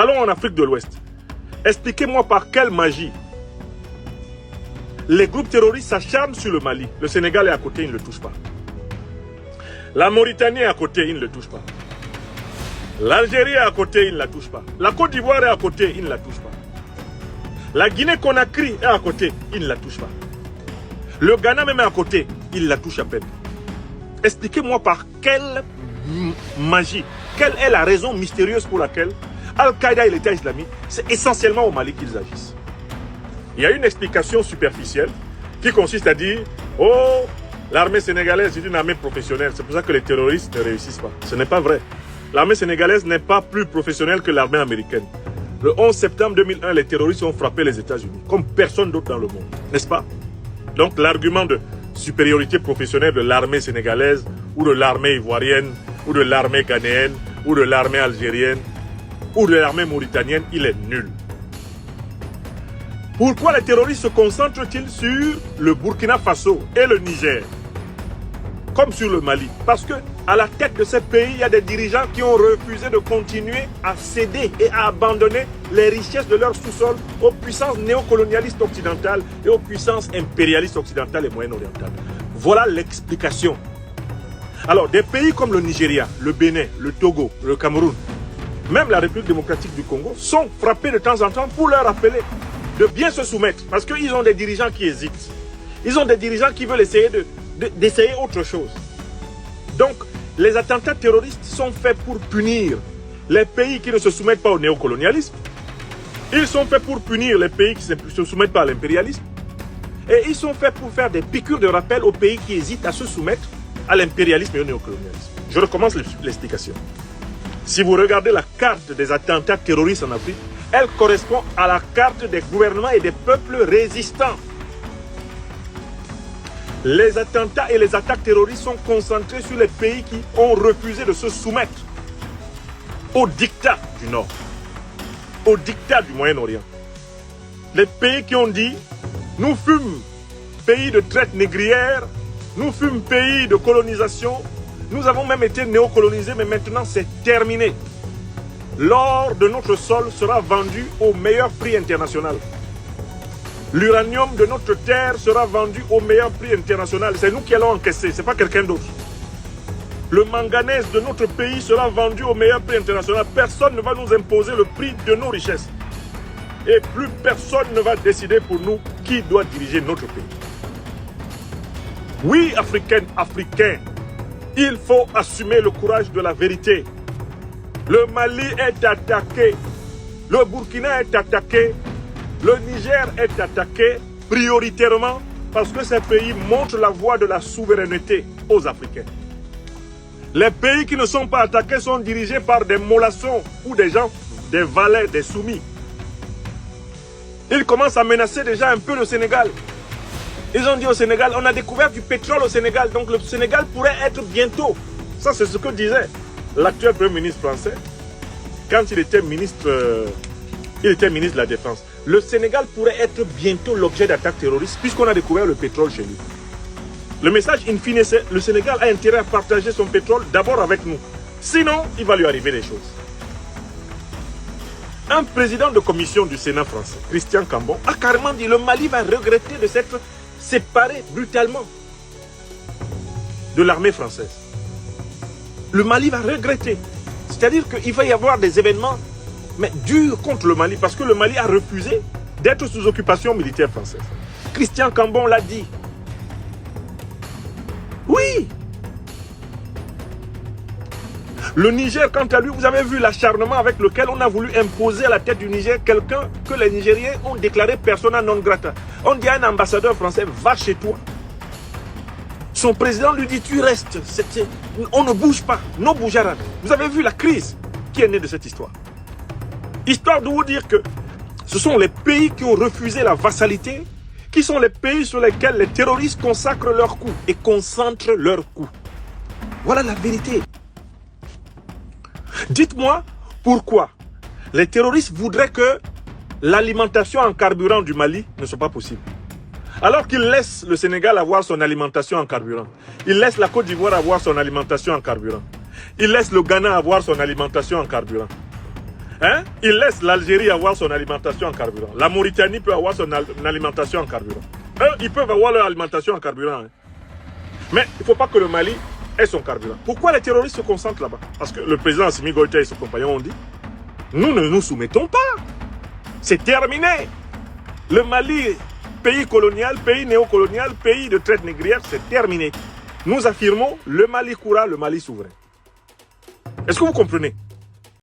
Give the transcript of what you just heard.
Allons en Afrique de l'Ouest. Expliquez-moi par quelle magie les groupes terroristes s'acharnent sur le Mali. Le Sénégal est à côté, ils ne le touchent pas. La Mauritanie est à côté, ils ne le touchent pas. L'Algérie est à côté, ils ne la touchent pas. La Côte d'Ivoire est à côté, ils ne la touchent pas. La Guinée-Conakry est à côté, ils ne la touchent pas. Le Ghana même est à côté, ils la touchent à peine. Expliquez-moi par quelle magie, quelle est la raison mystérieuse pour laquelle Al-Qaïda et l'État islamique, c'est essentiellement au Mali qu'ils agissent. Il y a une explication superficielle qui consiste à dire « Oh, l'armée sénégalaise est une armée professionnelle, c'est pour ça que les terroristes ne réussissent pas. » Ce n'est pas vrai. L'armée sénégalaise n'est pas plus professionnelle que l'armée américaine. Le 11 septembre 2001, les terroristes ont frappé les États-Unis, comme personne d'autre dans le monde, n'est-ce pas? Donc l'argument de supériorité professionnelle de l'armée sénégalaise, ou de l'armée ivoirienne, ou de l'armée ghanéenne, ou de l'armée algérienne, ou de l'armée mauritanienne, il est nul. Pourquoi les terroristes se concentrent-ils sur le Burkina Faso et le Niger, comme sur le Mali? Parce que à la tête de ces pays, il y a des dirigeants qui ont refusé de continuer à céder et à abandonner les richesses de leur sous-sol aux puissances néocolonialistes occidentales et aux puissances impérialistes occidentales et moyen-orientales. Voilà l'explication. Alors, des pays comme le Nigeria, le Bénin, le Togo, le Cameroun, même la République démocratique du Congo, sont frappés de temps en temps pour leur rappeler de bien se soumettre. Parce qu'ils ont des dirigeants qui hésitent. Ils ont des dirigeants qui veulent essayer d'essayer autre chose. Donc, les attentats terroristes sont faits pour punir les pays qui ne se soumettent pas au néocolonialisme. Ils sont faits pour punir les pays qui ne se soumettent pas à l'impérialisme. Et ils sont faits pour faire des piqûres de rappel aux pays qui hésitent à se soumettre à l'impérialisme et au néocolonialisme. Je recommence l'explication. Si vous regardez la carte des attentats terroristes en Afrique, elle correspond à la carte des gouvernements et des peuples résistants. Les attentats et les attaques terroristes sont concentrés sur les pays qui ont refusé de se soumettre au diktat du Nord, au diktat du Moyen-Orient. Les pays qui ont dit « Nous fûmes pays de traite négrière, nous fûmes pays de colonisation, nous avons même été néocolonisés, mais maintenant c'est terminé. L'or de notre sol sera vendu au meilleur prix international. L'uranium de notre terre sera vendu au meilleur prix international. C'est nous qui allons encaisser, ce n'est pas quelqu'un d'autre. Le manganèse de notre pays sera vendu au meilleur prix international. Personne ne va nous imposer le prix de nos richesses. Et plus personne ne va décider pour nous qui doit diriger notre pays. Oui, Africaines, Africains, il faut assumer le courage de la vérité. Le Mali est attaqué. Le Burkina est attaqué. Le Niger est attaqué prioritairement parce que ces pays montrent la voie de la souveraineté aux Africains. Les pays qui ne sont pas attaqués sont dirigés par des mollassons ou des gens, des valets, des soumis. Ils commencent à menacer déjà un peu le Sénégal. Ils ont dit au Sénégal, on a découvert du pétrole au Sénégal, donc le Sénégal pourrait être bientôt. Ça, c'est ce que disait l'actuel Premier ministre français quand il était ministre de la Défense. Le Sénégal pourrait être bientôt l'objet d'attaques terroristes puisqu'on a découvert le pétrole chez lui. Le message in fine, c'est le Sénégal a intérêt à partager son pétrole d'abord avec nous. Sinon, il va lui arriver des choses. Un président de commission du Sénat français, Christian Cambon, a carrément dit que le Mali va regretter de s'être séparé brutalement de l'armée française. Le Mali va regretter. C'est-à-dire qu'il va y avoir des événements mais durs contre le Mali parce que le Mali a refusé d'être sous occupation militaire française. Christian Cambon l'a dit. Oui. Le Niger, quant à lui, vous avez vu l'acharnement avec lequel on a voulu imposer à la tête du Niger quelqu'un que les Nigériens ont déclaré persona non grata. On dit à un ambassadeur français, va chez toi. Son président lui dit, tu restes. On ne bouge pas. Non bougeara. Vous avez vu la crise qui est née de cette histoire. Histoire de vous dire que ce sont les pays qui ont refusé la vassalité, qui sont les pays sur lesquels les terroristes consacrent leurs coups et concentrent leurs coups. Voilà la vérité. Dites-moi pourquoi les terroristes voudraient que l'alimentation en carburant du Mali ne soit pas possible. Alors qu'ils laissent le Sénégal avoir son alimentation en carburant. Ils laissent la Côte d'Ivoire avoir son alimentation en carburant. Ils laissent le Ghana avoir son alimentation en carburant. Hein? Ils laissent l'Algérie avoir son alimentation en carburant. La Mauritanie peut avoir son alimentation en carburant. Eux, ils peuvent avoir leur alimentation en carburant. Hein. Mais il ne faut pas que le Mali ait son carburant. Pourquoi les terroristes se concentrent là-bas? Parce que le président Assimi Goïta et ses compagnons ont dit, nous ne nous soumettons pas. C'est terminé. Le Mali, pays colonial, pays néocolonial, pays de traite négrière, c'est terminé. Nous affirmons le Mali courra, le Mali souverain. Est-ce que vous comprenez?